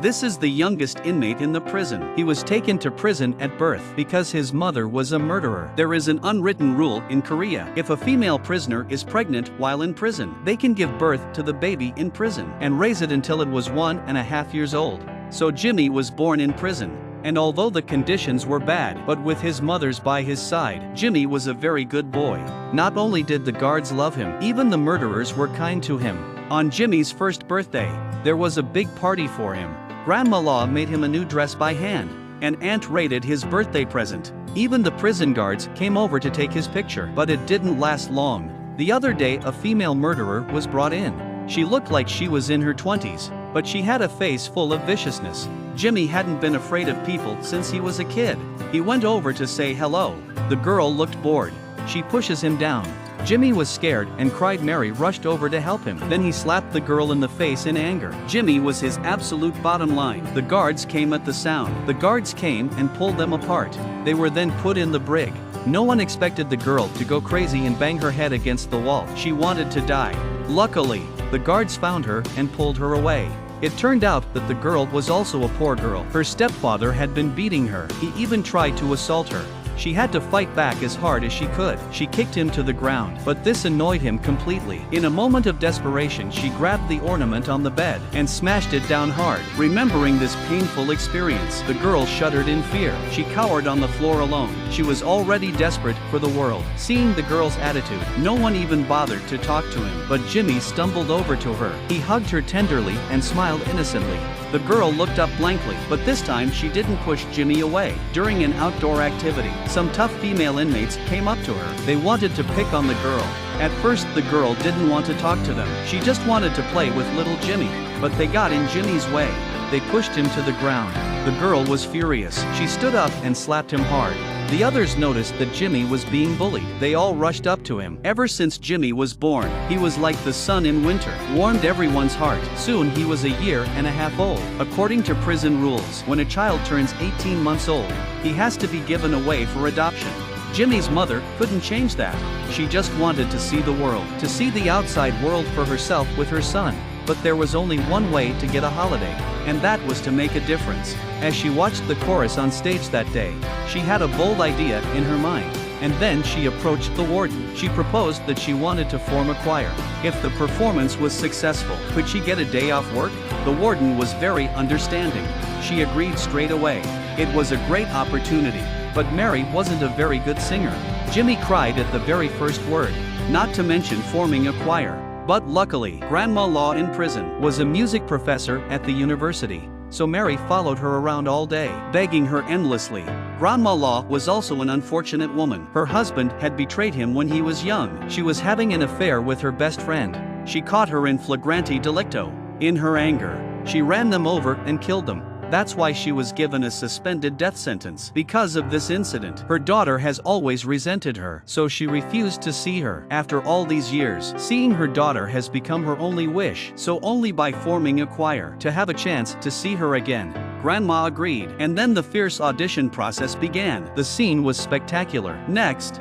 This is the youngest inmate in the prison. He was taken to prison at birth because his mother was a murderer. There is an unwritten rule in Korea. If a female prisoner is pregnant while in prison, they can give birth to the baby in prison and raise it until it was 1.5 years old. So Jimmy was born in prison. And although the conditions were bad, but with his mother's by his side, Jimmy was a very good boy. Not only did the guards love him, even the murderers were kind to him. On Jimmy's first birthday, there was a big party for him. Grandma Law made him a new dress by hand, and Aunt rated his birthday present. Even the prison guards came over to take his picture, but it didn't last long. The other day, a female murderer was brought in. She looked like she was in her 20s, but she had a face full of viciousness. Jimmy hadn't been afraid of people since he was a kid. He went over to say hello. The girl looked bored. She pushes him down. Jimmy was scared and cried. Mary rushed over to help him. Then he slapped the girl in the face in anger. Jimmy was his absolute bottom line. The guards came at the sound. The guards came and pulled them apart. They were then put in the brig. No one expected the girl to go crazy and bang her head against the wall. She wanted to die. Luckily, the guards found her and pulled her away. It turned out that the girl was also a poor girl. Her stepfather had been beating her. He even tried to assault her. She had to fight back as hard as she could. She kicked him to the ground, but this annoyed him completely. In a moment of desperation, she grabbed the ornament on the bed and smashed it down hard. Remembering this painful experience, the girl shuddered in fear. She cowered on the floor alone. She was already desperate for the world. Seeing the girl's attitude, no one even bothered to talk to him, but Jimmy stumbled over to her. He hugged her tenderly and smiled innocently. The girl looked up blankly, but this time she didn't push Jimmy away. During an outdoor activity, some tough female inmates came up to her. They wanted to pick on the girl. At first, the girl didn't want to talk to them. She just wanted to play with little Jimmy, but they got in Jimmy's way. They pushed him to the ground. The girl was furious. She stood up and slapped him hard. The others noticed that Jimmy was being bullied. They all rushed up to him. Ever since Jimmy was born, he was like the sun in winter, warmed everyone's heart. Soon he was 1.5 years old. According to prison rules, when a child turns 18 months old, he has to be given away for adoption. Jimmy's mother couldn't change that. She just wanted to see the world, to see the outside world for herself with her son. But there was only one way to get a holiday, and that was to make a difference. As she watched the chorus on stage that day, she had a bold idea in her mind. And then she approached the warden. She proposed that she wanted to form a choir. If the performance was successful, could she get a day off work? The warden was very understanding. She agreed straight away. It was a great opportunity, but Mary wasn't a very good singer. Jimmy cried at the very first word, not to mention forming a choir. But luckily, Grandma Law in prison was a music professor at the university, so Mary followed her around all day, begging her endlessly. Grandma Law was also an unfortunate woman. Her husband had betrayed him when he was young. She was having an affair with her best friend. She caught her in flagrante delicto. In her anger, she ran them over and killed them. That's why she was given a suspended death sentence. Because of this incident, her daughter has always resented her, so she refused to see her. After all these years, seeing her daughter has become her only wish, so only by forming a choir, to have a chance to see her again. Grandma agreed, and then the fierce audition process began. The scene was spectacular. Next,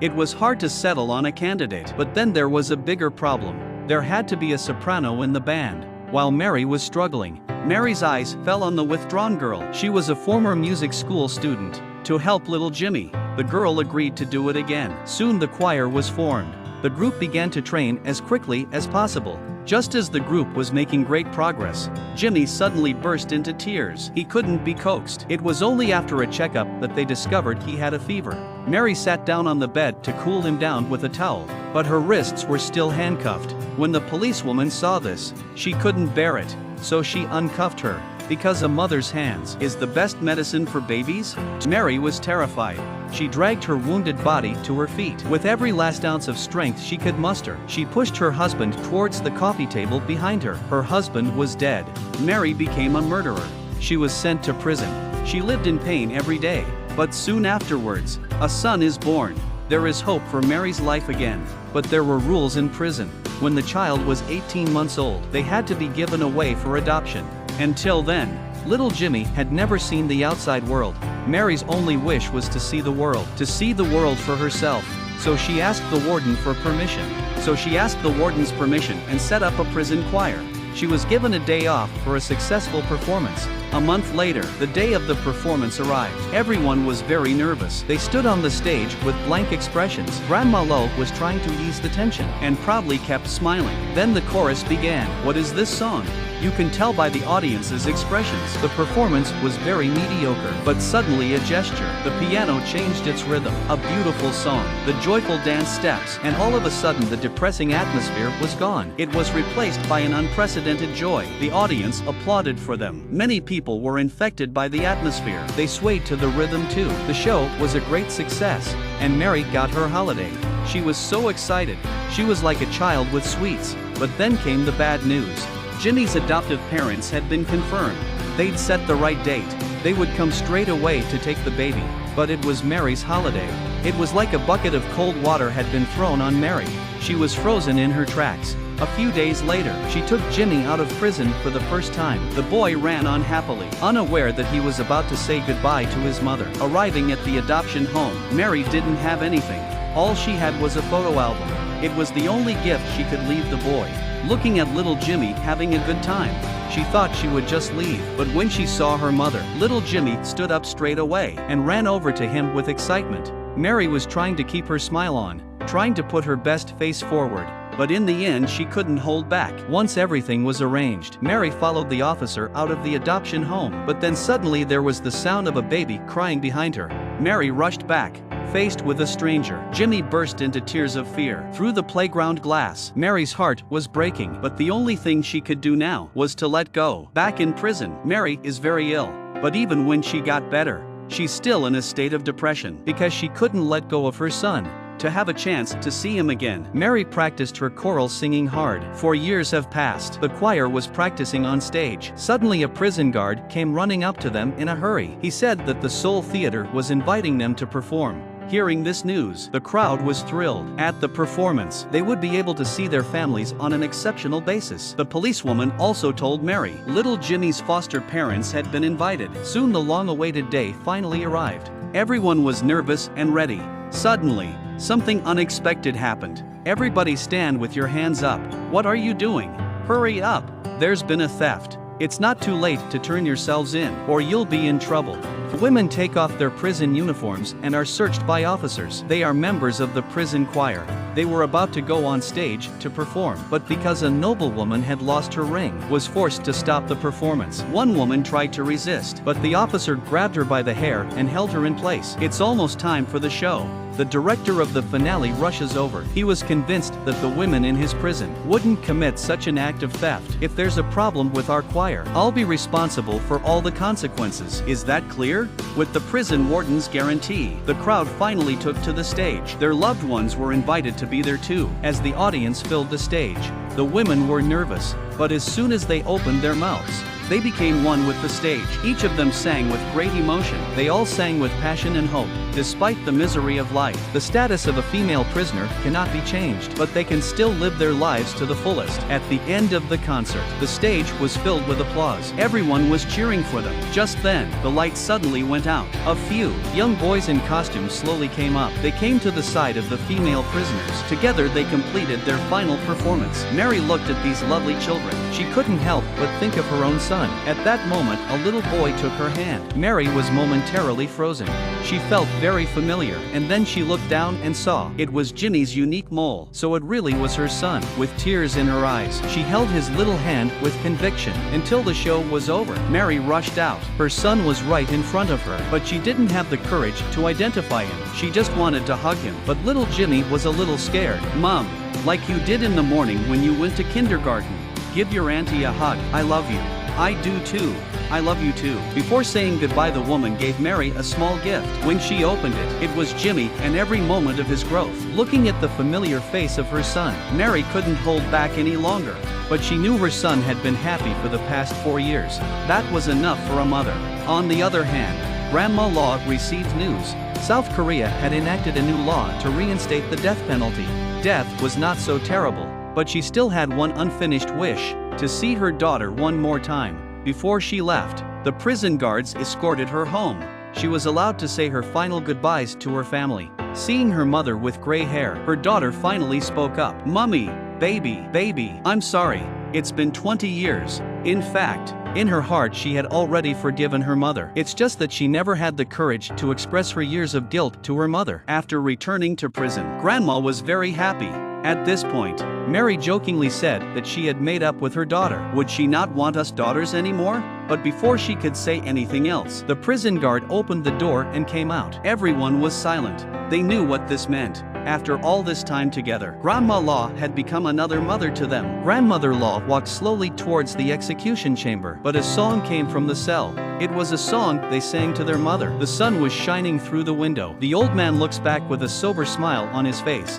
it was hard to settle on a candidate, but then there was a bigger problem. There had to be a soprano in the band. While Mary was struggling, Mary's eyes fell on the withdrawn girl. She was a former music school student. To help little Jimmy, the girl agreed to do it again. Soon the choir was formed. The group began to train as quickly as possible. Just as the group was making great progress, Jimmy suddenly burst into tears. He couldn't be coaxed. It was only after a checkup that they discovered he had a fever. Mary sat down on the bed to cool him down with a towel, but her wrists were still handcuffed. When the policewoman saw this, she couldn't bear it, so she uncuffed her. Because a mother's hands is the best medicine for babies, Mary was terrified. She dragged her wounded body to her feet. With every last ounce of strength she could muster, she pushed her husband towards the coffee table behind her. Her husband was dead. Mary became a murderer. She was sent to prison. She lived in pain every day. But soon afterwards, a son is born. There is hope for Mary's life again. But there were rules in prison. When the child was 18 months old, they had to be given away for adoption. Until then, little Jimmy had never seen the outside world. Mary's only wish was to see the world for herself. So she asked the warden for permission. So she asked the warden's permission and set up a prison choir. She was given a day off for a successful performance. A month later, the day of the performance arrived. Everyone was very nervous. They stood on the stage with blank expressions. Grandma Lo was trying to ease the tension and proudly kept smiling. Then the chorus began. What is this song? You can tell by the audience's expressions. The performance was very mediocre, but suddenly a gesture. The piano changed its rhythm. A beautiful song. The joyful dance steps, and all of a sudden the depressing atmosphere was gone. It was replaced by an unprecedented joy. The audience applauded for them. Many people were infected by the atmosphere. They swayed to the rhythm too. The show was a great success, and Mary got her holiday. She was so excited. She was like a child with sweets. But then came the bad news. Jimmy's adoptive parents had been confirmed. They'd set the right date. They would come straight away to take the baby. But it was Mary's holiday. It was like a bucket of cold water had been thrown on Mary. She was frozen in her tracks. A few days later, she took Jimmy out of prison for the first time. The boy ran on happily, unaware that he was about to say goodbye to his mother. Arriving at the adoption home, Mary didn't have anything. All she had was a photo album. It was the only gift she could leave the boy. Looking at little Jimmy having a good time, she thought she would just leave. But when she saw her mother, little Jimmy stood up straight away and ran over to him with excitement. Mary was trying to keep her smile on, trying to put her best face forward. But in the end she couldn't hold back. Once everything was arranged, Mary followed the officer out of the adoption home. But then suddenly there was the sound of a baby crying behind her. Mary rushed back. Faced with a stranger, Jimmy burst into tears of fear. Through the playground glass, Mary's heart was breaking, but the only thing she could do now was to let go. Back in prison, Mary is very ill. But even when she got better, she's still in a state of depression because she couldn't let go of her son. To have a chance to see him again, Mary practiced her choral singing hard. 4 years have passed. The choir was practicing on stage. Suddenly a prison guard came running up to them in a hurry. He said that the Seoul Theater was inviting them to perform. Hearing this news, the crowd was thrilled. At the performance, they would be able to see their families on an exceptional basis. The policewoman also told Mary, little Jimmy's foster parents had been invited. Soon the long-awaited day finally arrived. Everyone was nervous and ready. Suddenly, something unexpected happened. Everybody stand with your hands up. What are you doing? Hurry up. There's been a theft. It's not too late to turn yourselves in, or you'll be in trouble. Women take off their prison uniforms and are searched by officers. They are members of the prison choir. They were about to go on stage to perform, but because a noblewoman had lost her ring, was forced to stop the performance. One woman tried to resist, but the officer grabbed her by the hair and held her in place. It's almost time for the show. The director of the finale rushes over. He was convinced that the women in his prison wouldn't commit such an act of theft. If there's a problem with our choir, I'll be responsible for all the consequences. Is that clear? With the prison warden's guarantee, the crowd finally took to the stage. Their loved ones were invited to be there too. As the audience filled the stage, the women were nervous, but as soon as they opened their mouths, they became one with the stage. Each of them sang with great emotion. They all sang with passion and hope. Despite the misery of life, the status of a female prisoner cannot be changed, but they can still live their lives to the fullest. At the end of the concert, the stage was filled with applause. Everyone was cheering for them. Just then, the lights suddenly went out. A few young boys in costumes slowly came up. They came to the side of the female prisoners. Together they completed their final performance. Mary looked at these lovely children. She couldn't help but think of her own son. At that moment, a little boy took her hand. Mary was momentarily frozen. She felt very familiar, and then she looked down and saw it was Jimmy's unique mole. So it really was her son. With tears in her eyes, she held his little hand with conviction. Until the show was over, Mary rushed out. Her son was right in front of her, but she didn't have the courage to identify him. She just wanted to hug him, but little Jimmy was a little scared. Mom, like you did in the morning when you went to kindergarten. Give your auntie a hug. I love you. I do too. I love you too. Before saying goodbye, the woman gave Mary a small gift. When she opened it, it was Jimmy and every moment of his growth. Looking at the familiar face of her son, Mary couldn't hold back any longer. But she knew her son had been happy for the past 4 years. That was enough for a mother. On the other hand, Grandma Law received news. South Korea had enacted a new law to reinstate the death penalty. Death was not so terrible, but she still had one unfinished wish: to see her daughter one more time. Before she left, the prison guards escorted her home. She was allowed to say her final goodbyes to her family. Seeing her mother with gray hair, her daughter finally spoke up. Mummy, baby, I'm sorry. It's been 20 years. In fact, in her heart she had already forgiven her mother. It's just that she never had the courage to express her years of guilt to her mother. After returning to prison, Grandma was very happy. At this point, Mary jokingly said that she had made up with her daughter. Would she not want us daughters anymore? But before she could say anything else, the prison guard opened the door and came out. Everyone was silent. They knew what this meant. After all this time together, Grandma Law had become another mother to them. Grandmother Law walked slowly towards the execution chamber, but a song came from the cell. It was a song they sang to their mother. The sun was shining through the window. The old man looks back with a sober smile on his face.